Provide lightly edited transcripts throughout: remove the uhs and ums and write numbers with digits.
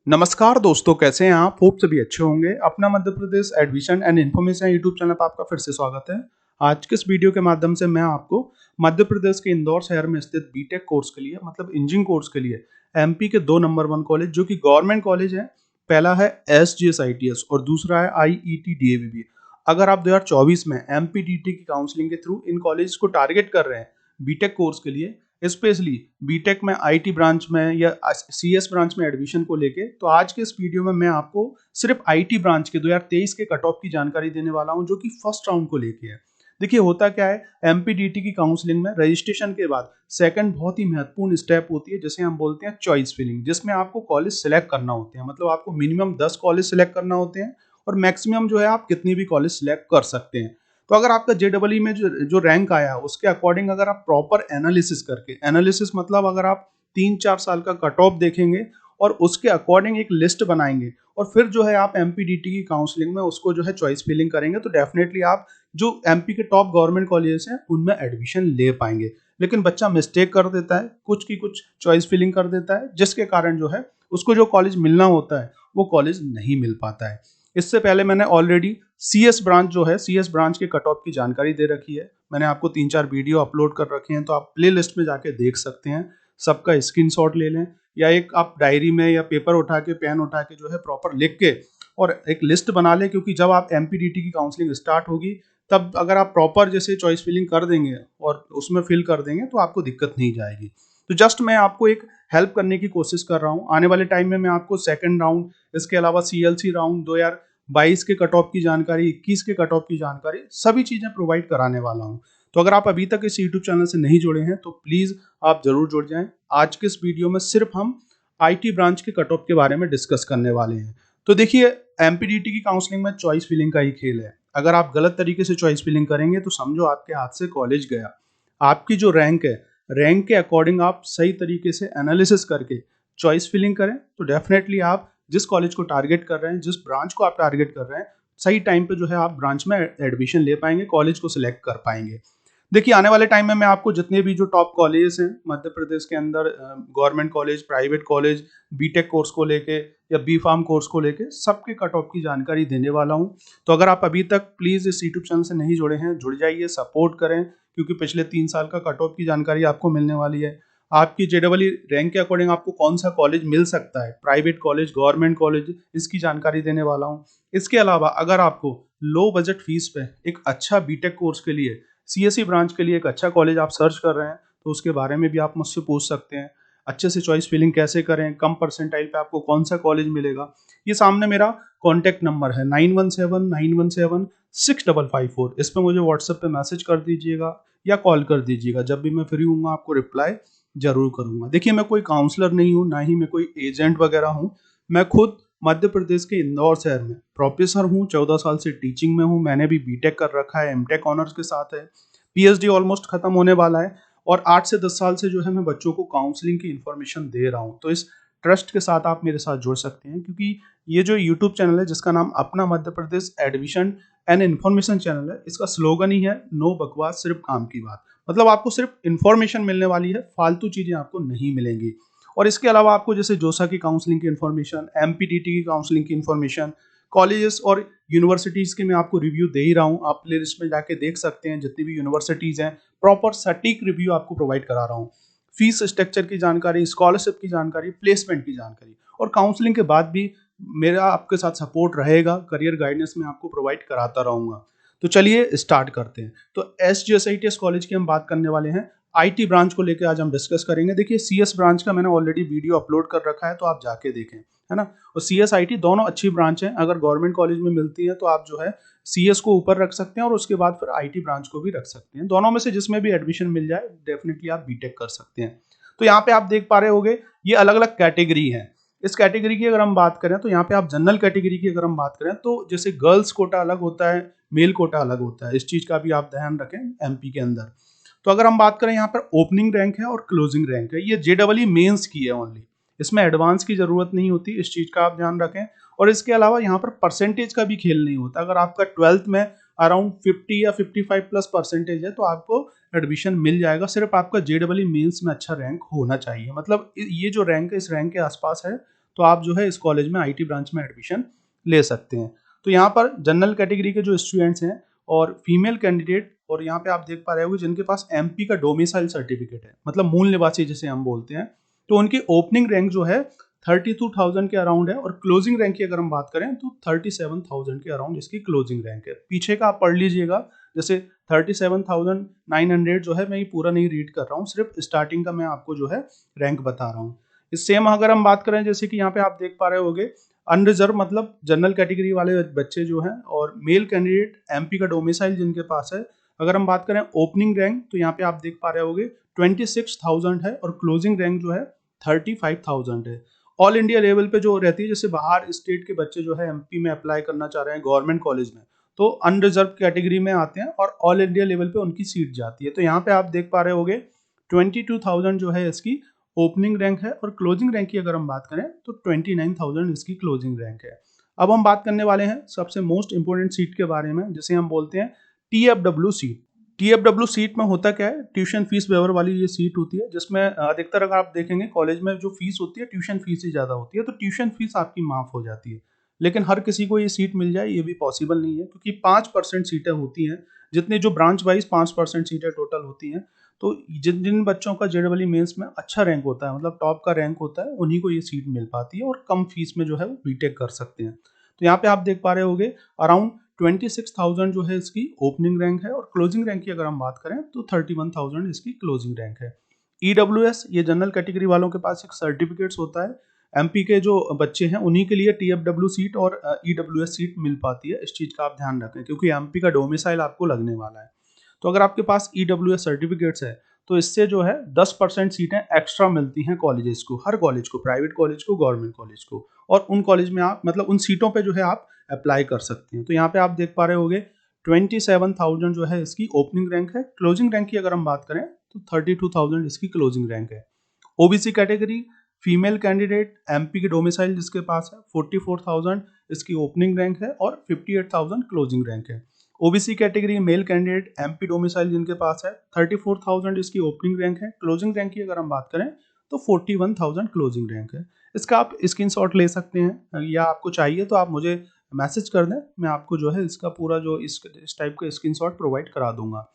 नमस्कार दोस्तों, कैसे हैं आप? होप सभी अच्छे होंगे। अपना Madhya Pradesh admission and information YouTube channel पर आपका फिर से स्वागत है। आज के इस वीडियो के माध्यम से मैं आपको मध्य प्रदेश के इंदौर शहर में स्थित बीटेक कोर्स के लिए मतलब इंजीनियरिंग कोर्स के लिए एमपी के 2 नंबर 1 कॉलेज जो कि गवर्नमेंट कॉलेज है। पहला है SGSITS और दूसरा है IET-DAVB। अगर आप 2024 में MPDT की काउंसलिंग के थ्रू इन कॉलेज को टारगेट कर रहे हैं बीटेक कोर्स के लिए, स्पेशली बीटेक में आईटी ब्रांच में या सीएस ब्रांच में एडमिशन को लेके, तो आज के इस वीडियो में मैं आपको सिर्फ आईटी ब्रांच के 2023 के कट ऑफ की जानकारी देने वाला हूं जो कि फर्स्ट राउंड को लेके है। देखिए होता क्या है, एमपीडीटी की काउंसलिंग में रजिस्ट्रेशन के बाद सेकंड बहुत ही महत्वपूर्ण स्टेप होती है जिसे हम बोलते हैं चॉइस फिलिंग, जिसमें आपको कॉलेज सिलेक्ट करना होते हैं। मतलब आपको मिनिमम 10 कॉलेज सिलेक्ट करना होते हैं और मैक्सिमम जो है आप कितनी भी कॉलेज सिलेक्ट कर सकते हैं। तो अगर आपका जेडबलई में जो रैंक आया उसके अकॉर्डिंग अगर आप प्रॉपर एनालिसिस करके, एनालिसिस मतलब अगर आप 3-4 साल का कट ऑफ देखेंगे और उसके अकॉर्डिंग एक लिस्ट बनाएंगे और फिर जो है आप एमपीडीटी की काउंसलिंग में उसको जो है चॉइस फिलिंग करेंगे, तो डेफिनेटली आप जो एमपी के टॉप गवर्नमेंट कॉलेजेस हैं उनमें एडमिशन ले पाएंगे। लेकिन बच्चा मिस्टेक कर देता है, कुछ की कुछ चॉइस फिलिंग कर देता है, जिसके कारण जो है उसको जो कॉलेज मिलना होता है वो कॉलेज नहीं मिल पाता है। इससे पहले मैंने ऑलरेडी सीएस ब्रांच जो है, सीएस ब्रांच के कट ऑफ की जानकारी दे रखी है। मैंने आपको 3-4 वीडियो अपलोड कर रखे हैं, तो आप प्ले लिस्ट में जाके देख सकते हैं। सबका स्क्रीनशॉट ले लें या एक आप डायरी में या पेपर उठा के, पेन उठा के जो है प्रॉपर लिख के और एक लिस्ट बना लें, क्योंकि जब आप एमपीडीटी की काउंसलिंग स्टार्ट होगी तब अगर आप प्रॉपर जैसे चॉइस फिलिंग कर देंगे और उसमें फिल कर देंगे तो आपको दिक्कत नहीं जाएगी। तो जस्ट मैं आपको एक हेल्प करने की कोशिश कर रहा हूँ। आने वाले टाइम में मैं आपको सेकंड राउंड, इसके अलावा सीएलसी राउंड 2022 के कट ऑफ की जानकारी, 21 के कट ऑफ की जानकारी, सभी चीजें प्रोवाइड कराने वाला हूं। तो अगर आप अभी तक इस यूट्यूब चैनल से नहीं जुड़े हैं तो प्लीज आप जरूर जुड़ जाएं। आज के इस वीडियो में सिर्फ हम आईटी ब्रांच के कट ऑफ के बारे में डिस्कस करने वाले हैं। तो देखिए, एमपीडीटी की काउंसलिंग में चॉइस फिलिंग का ही खेल है। अगर आप गलत तरीके से चॉइस फिलिंग करेंगे तो समझो आपके हाथ से कॉलेज गया। आपकी जो रैंक है, रैंक के अकॉर्डिंग आप सही तरीके से एनालिसिस करके चॉइस फिलिंग करें तो डेफिनेटली आप जिस कॉलेज को टारगेट कर रहे हैं, जिस ब्रांच को आप टारगेट कर रहे हैं, सही टाइम पे जो है आप ब्रांच में एडमिशन ले पाएंगे, कॉलेज को सिलेक्ट कर पाएंगे। देखिए आने वाले टाइम में मैं आपको जितने भी जो टॉप कॉलेजेस हैं मध्य प्रदेश के अंदर, government college, private college, BTech course को लेके या बी फार्म कोर्स को लेके, सबके कट ऑफ की जानकारी देने वाला हूं। तो अगर आप अभी तक प्लीज इस यूट्यूब चैनल से नहीं जुड़े हैं, जुड़ जाइए, सपोर्ट करें, क्योंकि पिछले 3 साल का कट ऑफ की जानकारी आपको मिलने वाली है। आपकी जेडबलई रैंक के अकॉर्डिंग आपको कौन सा कॉलेज मिल सकता है, प्राइवेट कॉलेज, गवर्नमेंट कॉलेज, इसकी जानकारी देने वाला हूँ। इसके अलावा अगर आपको लो बजट फीस पे एक अच्छा बीटेक कोर्स के लिए, सीएससी ब्रांच के लिए एक अच्छा कॉलेज आप सर्च कर रहे हैं तो उसके बारे में भी आप मुझसे पूछ सकते हैं। अच्छे से चॉइस फिलिंग कैसे करें, कम परसेंटाइल पे आपको कौन सा कॉलेज मिलेगा, ये सामने मेरा कॉन्टैक्ट नंबर है 9179176554। इस पर मुझे व्हाट्सएप पे मैसेज कर दीजिएगा या कॉल कर दीजिएगा। जब भी मैं फ्री हूँ आपको रिप्लाई जरूर करूंगा। देखिए मैं कोई काउंसलर नहीं हूँ, ना ही मैं कोई एजेंट वगैरह हूँ। मैं खुद मध्य प्रदेश के इंदौर शहर में प्रोफेसर हूँ, 14 साल से टीचिंग में हूँ। मैंने भी बीटेक कर रखा है, एमटेक ऑनर्स के साथ है, पीएचडी ऑलमोस्ट खत्म होने वाला है और 8 से 10 साल से जो है मैं बच्चों को काउंसलिंग की इन्फॉर्मेशन दे रहा हूँ। तो इस ट्रस्ट के साथ आप मेरे साथ जुड़ सकते हैं, क्योंकि ये जो यूट्यूब चैनल है जिसका नाम अपना Madhya Pradesh admission and information channel है, इसका स्लोगन ही है नो बकवास सिर्फ काम की बात। मतलब आपको सिर्फ इन्फॉर्मेशन मिलने वाली है, फालतू चीजें आपको नहीं मिलेंगी। और इसके अलावा आपको जैसे जोसा की काउंसलिंग की इन्फॉर्मेशन, एमपीडीटी की काउंसलिंग की इन्फॉर्मेशन, कॉलेजेस और यूनिवर्सिटीज के मैं आपको रिव्यू दे ही रहा हूँ। आप प्ले लिस्ट में जाके देख सकते हैं, जितनी भी यूनिवर्सिटीज हैं प्रॉपर सटीक रिव्यू आपको प्रोवाइड करा रहा हूँ। फीस स्ट्रक्चर की जानकारी, स्कॉलरशिप की जानकारी, प्लेसमेंट की जानकारी, और काउंसलिंग के बाद भी मेरा आपके साथ सपोर्ट रहेगा, करियर गाइडेंस में आपको प्रोवाइड कराता रहूंगा। तो चलिए स्टार्ट करते हैं। तो SGSITS कॉलेज की हम बात करने वाले हैं। आईटी ब्रांच को लेकर आज हम डिस्कस करेंगे। देखिए सीएस ब्रांच का मैंने ऑलरेडी वीडियो अपलोड कर रखा है, तो आप जाके देखें, है ना। और सीएस आईटी दोनों अच्छी ब्रांच हैं। अगर गवर्नमेंट कॉलेज में मिलती है तो आप जो है सीएस को ऊपर रख सकते हैं और उसके बाद फिर आईटी ब्रांच को भी रख सकते हैं। दोनों में से जिसमें भी एडमिशन मिल जाए डेफिनेटली आप बीटेक कर सकते हैं। तो यहाँ पे आप देख पा रहे होंगे ये अलग अलग कैटेगरी है। इस कैटेगरी की अगर हम बात करें तो यहाँ पे आप जनरल कैटेगरी की अगर हम बात करें तो जैसे गर्ल्स कोटा अलग होता है, मेल कोटा अलग होता है। इस चीज का भी आप ध्यान रखें एमपी के अंदर। तो अगर हम बात करें यहाँ पर ओपनिंग रैंक है और क्लोजिंग रैंक है, ये जेडबलई मेंस की है ओनली, इसमें एडवांस की जरूरत नहीं होती, इस चीज का आप ध्यान रखें। और इसके अलावा यहाँ पर परसेंटेज का भी खेल नहीं होता। अगर आपका 12th में अराउंड 50 या 55 प्लस परसेंटेज है तो आपको एडमिशन मिल जाएगा। सिर्फ आपका जेडबलई मेंस में अच्छा रैंक होना चाहिए। मतलब ये जो रैंक है इस रैंक के आसपास है तो आप जो है इस कॉलेज में IT ब्रांच में एडमिशन ले सकते हैं। तो यहाँ पर जनरल कैटेगरी के जो स्टूडेंट्स हैं और फीमेल कैंडिडेट, और यहाँ पे आप देख पा रहे होगे जिनके पास MP का डोमिसाइल सर्टिफिकेट है, मतलब मूल निवासी जिसे हम बोलते हैं, तो उनकी ओपनिंग रैंक जो है 32,000 के अराउंड है, और क्लोजिंग रैंक की अगर हम बात करें तो 37,000 के अराउंड इसकी क्लोजिंग रैंक है। पीछे का आप पढ़ लीजिएगा, जैसे 37,900 जो है, मैं ये पूरा नहीं रीड कर रहा हूँ, सिर्फ स्टार्टिंग का मैं आपको जो है रैंक बता रहा हूँ। इस सेम अगर हम बात करें, जैसे कि यहाँ पे आप देख पा रहे होगे अनरिजर्व मतलब जनरल कैटेगरी वाले बच्चे जो हैं, और मेल कैंडिडेट MP का डोमिसाइल जिनके पास है, अगर हम बात करें ओपनिंग रैंक तो यहाँ पे आप देख पा रहे होगे 26,000 है, और क्लोजिंग रैंक जो है 35,000 है। ऑल इंडिया लेवल पे जो रहती है, जैसे बाहर स्टेट के बच्चे जो है MP में अप्लाई करना चाह रहे हैं गवर्नमेंट कॉलेज में, तो अनरिजर्व कैटेगरी में आते हैं और ऑल इंडिया लेवल पे उनकी सीट जाती है। तो यहाँ पे आप देख पा रहे होगे 22,000 जो है इसकी ओपनिंग रैंक है, और क्लोजिंग रैंक की अगर हम बात करें तो 29,000 इसकी क्लोजिंग रैंक है। अब हम बात करने वाले हैं सबसे मोस्ट इंपोर्टेंट सीट के बारे में, जिसे हम बोलते हैं TFW सीट। TFW सीट में होता क्या है, ट्यूशन फीस वेवर वाली ये सीट होती है, जिसमें अधिकतर अगर आप देखेंगे कॉलेज में जो फीस होती है ट्यूशन फीस ही ज़्यादा होती है, तो ट्यूशन फीस आपकी माफ़ हो जाती है। लेकिन हर किसी को ये सीट मिल जाए ये भी पॉसिबल नहीं है, क्योंकि 5% सीटें होती हैं, जितनी जो ब्रांच वाइज 5% सीटें टोटल होती हैं। तो जिन जिन बच्चों का JEE मेंस में अच्छा रैंक होता है, मतलब टॉप का रैंक होता है, उन्हीं को ये सीट मिल पाती है, और कम फीस में जो है वो बीटेक कर सकते हैं। तो यहाँ पे आप देख पा रहे होगे अराउंड 26,000 जो है इसकी ओपनिंग रैंक है, और क्लोजिंग रैंक की अगर हम बात करें तो 31,000 इसकी क्लोजिंग रैंक है। EWS ये जनरल कैटेगरी वालों के पास एक सर्टिफिकेट्स होता है, MP के जो बच्चे हैं उन्हीं के लिए TFW सीट और EWS सीट मिल पाती है। इस चीज़ का आप ध्यान रखें, क्योंकि MP का डोमिसाइल आपको लगने वाला है। तो अगर आपके पास EWS सर्टिफिकेट्स है तो इससे जो है 10% सीटें एक्स्ट्रा मिलती हैं कॉलेजेस को, हर कॉलेज को, प्राइवेट कॉलेज को, गवर्नमेंट कॉलेज को, और उन कॉलेज में आप मतलब उन सीटों पे जो है आप अप्लाई कर सकते हैं। तो यहाँ पे आप देख पा रहे होगे 27,000 जो है इसकी ओपनिंग रैंक है, क्लोजिंग रैंक की अगर हम बात करें तो 32,000 इसकी क्लोजिंग रैंक है। OBC category female candidate MP के डोमिसाइल जिसके पास है 44,000 इसकी ओपनिंग रैंक है, और 58,000 क्लोजिंग रैंक है। OBC category male candidate MP domicile जिनके पास है 34,000 इसकी ओपनिंग रैंक है, क्लोजिंग रैंक की अगर हम बात करें तो 41,000 क्लोजिंग रैंक है। इसका आप स्क्रीनशॉट ले सकते हैं, या आपको चाहिए तो आप मुझे मैसेज कर दें, मैं आपको जो है इसका पूरा जो इस टाइप का स्क्रीनशॉट प्रोवाइड करा दूंगा।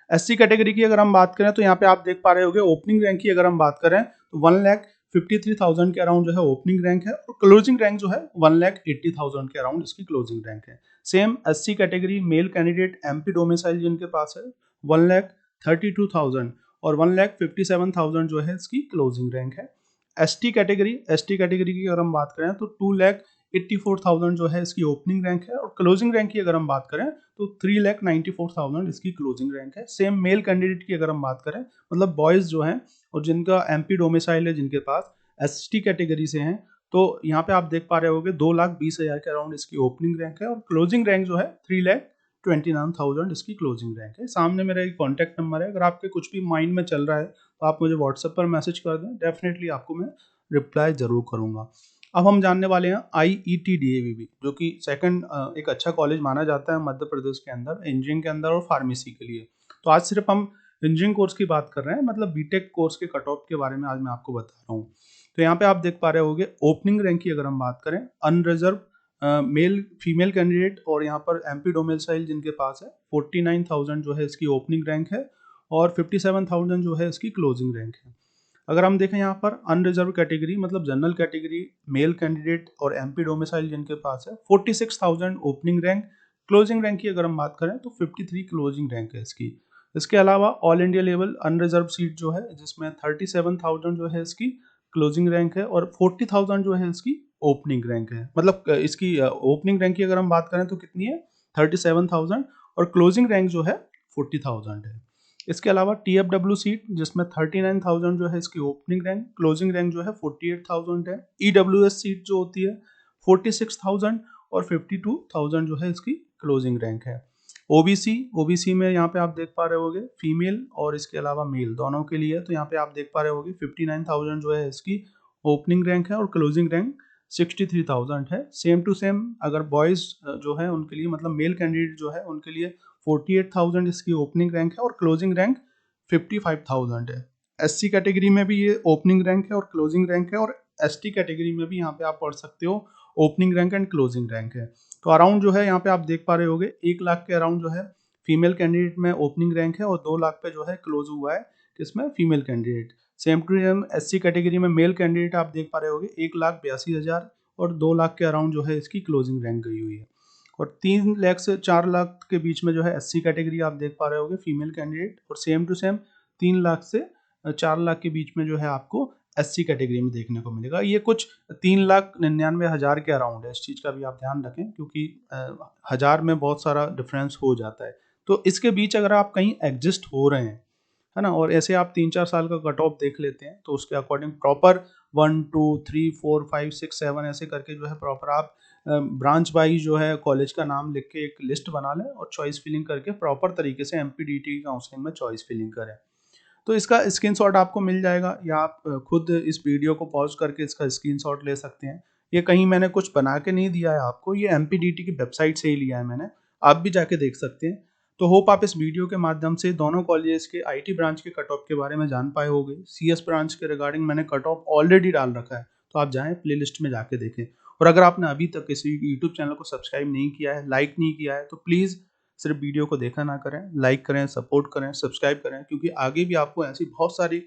SC कैटेगरी की अगर हम बात करें तो यहाँ पे आप देख पा रहे होंगे ओपनिंग रैंक की अगर हम बात करें तो 1,53,000 के अराउंड जो है ओपनिंग रैंक है, और क्लोजिंग रैंक जो है 1,80,000 के अराउंड इसकी क्लोजिंग रैंक है। Same SC category male candidate MP domicile जिनके पास है 1,32,000 और 1,57,000 जो है इसकी क्लोजिंग रैंक है। ST कैटेगरी की अगर हम बात करें तो 2,84,000 जो है इसकी ओपनिंग रैंक है, और क्लोजिंग रैंक की अगर हम बात करें तो 3,94,000 इसकी क्लोजिंग रैंक है। सेम मेल कैंडिडेट की अगर हम बात करें, मतलब बॉयज जो हैं और जिनका MP डोमिसाइल है जिनके पास ST कैटेगरी से हैं, तो यहाँ पे आप देख पा रहे होगे 2,20,000 के अराउंड इसकी ओपनिंग रैंक है, और क्लोजिंग रैंक जो है 3,29,000 इसकी क्लोजिंग रैंक है। सामने मेरा एक कॉन्टैक्ट नंबर है, अगर आपके कुछ भी माइंड में चल रहा है तो आप मुझे व्हाट्सएप पर मैसेज कर दें, डेफिनेटली आपको मैं रिप्लाई जरूर करूंगा। अब हम जानने वाले हैं IET DAVB, जो कि सेकंड एक अच्छा कॉलेज माना जाता है मध्य प्रदेश के अंदर इंजीनियरिंग के अंदर और फार्मेसी के लिए। तो आज सिर्फ हम इंजीनियरिंग कोर्स की बात कर रहे हैं, मतलब बीटेक कोर्स के कट ऑफ के बारे में आज मैं आपको बता रहा हूँ। तो यहाँ पे आप देख पा रहे होगे ओपनिंग रैंक की अगर हम बात करें, अनरिजर्व मेल फीमेल कैंडिडेट और यहाँ पर MP डोमिसाइल जिनके पास है 49,000 जो है इसकी ओपनिंग रैंक है, और 57,000 जो है इसकी क्लोजिंग रैंक है। अगर हम देखें यहाँ पर अनरिजर्व कैटेगरी मतलब जनरल कैटेगरी मेल कैंडिडेट और MP डोमिसाइल जिनके पास है 46,000 ओपनिंग रैंक, क्लोजिंग रैंक की अगर हम बात करें तो 53 क्लोजिंग रैंक है इसकी। इसके अलावा all India level unreserve seat जो है जिसमें 37,000 जो है इसकी क्लोजिंग रैंक है, और 40,000 जो है इसकी ओपनिंग रैंक है। मतलब इसकी ओपनिंग रैंक की अगर हम बात करें तो कितनी है 37,000, और क्लोजिंग रैंक जो है 40,000 है। इसके अलावा TFW सीट जिसमें 39,000 जो है इसकी ओपनिंग रैंक, क्लोजिंग रैंक जो है 48,000 है। EWS सीट जो होती है 46,000 और 52,000 जो है इसकी क्लोजिंग रैंक है। OBC में यहाँ पे आप देख पा रहे होगे फीमेल और इसके अलावा मेल दोनों के लिए, तो यहाँ पे आप देख पा रहे होगे 59,000 जो है इसकी ओपनिंग रैंक है, और क्लोजिंग रैंक 63,000 है। सेम टू सेम अगर बॉयज जो है उनके लिए मतलब मेल कैंडिडेट जो है उनके लिए 48,000 इसकी ओपनिंग रैंक है, और क्लोजिंग रैंक 55,000 है। SC कैटेगरी में भी ये ओपनिंग रैंक है और क्लोजिंग रैंक है, और ST कैटेगरी में भी यहाँ पे आप पढ़ सकते हो, opening rank and closing rank है। तो अराउंड जो है यहाँ पे आप देख पा रहे होगे 1 लाख के अराउंड जो है फीमेल कैंडिडेट में ओपनिंग रैंक है और 2 लाख पे जो है क्लोज हुआ है किसमें, female candidate. Same to same SC category में मेल कैंडिडेट आप देख पा रहे होगे 1,82,000 और 2 लाख के अराउंड जो है इसकी क्लोजिंग रैंक गई हुई है। और 3 लाख से 4 लाख के बीच में जो है SC कैटेगरी आप देख पा रहे होगे फीमेल कैंडिडेट, और सेम टू सेम 3 लाख से 4 लाख के बीच में जो है आपको SC कैटेगरी में देखने को मिलेगा। ये कुछ 3,99,000 के अराउंड है, इस चीज़ का भी आप ध्यान रखें क्योंकि हज़ार में बहुत सारा डिफरेंस हो जाता है। तो इसके बीच अगर आप कहीं एग्जिस्ट हो रहे हैं, है ना, और ऐसे आप 3-4 साल का कट ऑफ देख लेते हैं तो उसके अकॉर्डिंग प्रॉपर 1 2 3 4 5 6 7 ऐसे करके जो है प्रॉपर आप ब्रांच वाइज जो है कॉलेज का नाम लिख के एक लिस्ट बना लें और चॉइस फिलिंग करके प्रॉपर तरीके से MPDT की काउंसलिंग में चॉइस फिलिंग करें। तो इसका स्क्रीनशॉट आपको मिल जाएगा या आप खुद इस वीडियो को पॉज करके इसका स्क्रीनशॉट ले सकते हैं। ये कहीं मैंने कुछ बना के नहीं दिया है आपको, ये MPDT की वेबसाइट से ही लिया है मैंने, आप भी जाके देख सकते हैं। तो होप आप इस वीडियो के माध्यम से दोनों कॉलेजेस के IT ब्रांच के कट ऑफ के बारे में जान पाए होंगे। CS ब्रांच के रिगार्डिंग मैंने कट ऑफ ऑलरेडी डाल रखा है, तो आप जाएं प्लेलिस्ट में जाके देखें। और अगर आपने अभी तक किसी यूट्यूब चैनल को सब्सक्राइब नहीं किया है, लाइक नहीं किया है, तो प्लीज़ सिर्फ वीडियो को देखा ना करें, लाइक करें, सपोर्ट करें, सब्सक्राइब करें, क्योंकि आगे भी आपको ऐसी बहुत सारी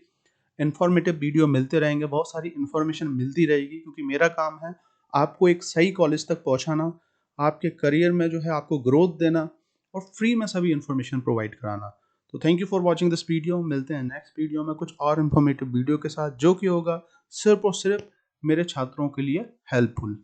इन्फॉर्मेटिव वीडियो मिलते रहेंगे, बहुत सारी इन्फॉर्मेशन मिलती रहेगी, क्योंकि मेरा काम है आपको एक सही कॉलेज तक पहुंचाना, आपके करियर में जो है आपको ग्रोथ देना और फ्री में सभी इन्फॉर्मेशन प्रोवाइड कराना। तो thank you for watching this video. मिलते हैं नेक्स्ट वीडियो में कुछ और इन्फॉर्मेटिव वीडियो के साथ, जो कि होगा सिर्फ और सिर्फ मेरे छात्रों के लिए हेल्पफुल।